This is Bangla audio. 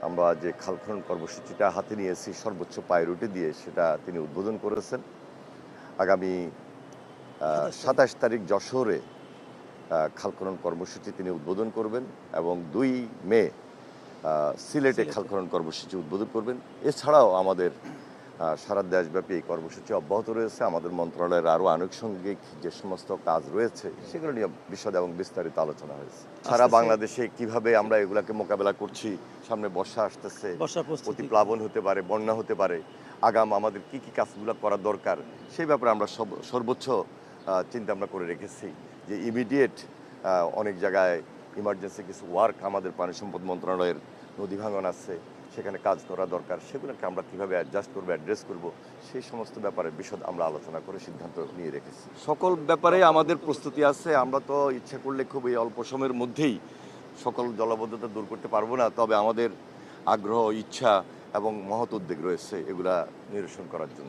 আমরা যে খাল খনন কর্মসূচিটা হাতে নিয়েছি সর্বোচ্চ প্রায়োরিটি দিয়ে সেটা তিনি উদ্বোধন করেছেন। আগামী ২৭ তারিখ যশোরে খাল খনন কর্মসূচি তিনি উদ্বোধন করবেন এবং ২ মে সিলেটে খাল খনন কর্মসূচি উদ্বোধন করবেন। এছাড়াও আমাদের সারা দেশব্যাপী এই কর্মসূচি অব্যাহত রয়েছে। আমাদের মন্ত্রণালয়ের আরও আনুষঙ্গিক যে সমস্ত কাজ রয়েছে সেগুলো নিয়ে বিশদ এবং বিস্তারিত আলোচনা হয়েছে। সারা বাংলাদেশে কিভাবে আমরা এগুলাকে মোকাবেলা করছি, সামনে বর্ষা আসতেছে, অতিপ্লাবন হতে পারে, বন্যা হতে পারে, আগাম আমাদের কি কি কাজগুলো করা দরকার সেই ব্যাপারে আমরা সর্বোচ্চ চিন্তা আমরা করে রেখেছি যে ইমিডিয়েট অনেক জায়গায় ইমার্জেন্সি কিছু ওয়ার্ক আমাদের পানি সম্পদ মন্ত্রণালয়ের নদী ভাঙন আছে, সেখানে কাজ করা দরকার, সেগুলোকে আমরা কীভাবে অ্যাডজাস্ট করবো, অ্যাড্রেস করব, সেই সমস্ত ব্যাপারে বিশদ আমরা আলোচনা করে সিদ্ধান্ত নিয়ে রেখেছি। সকল ব্যাপারে আমাদের প্রস্তুতি আছে। আমরা তো ইচ্ছা করলে খুব এই অল্প সময়ের মধ্যেই সকল জলাবদ্ধতা দূর করতে পারবো না, তবে আমাদের আগ্রহ, ইচ্ছা এবং মহৎ উদ্যোগ রয়েছে এগুলা নিরসন করার জন্য।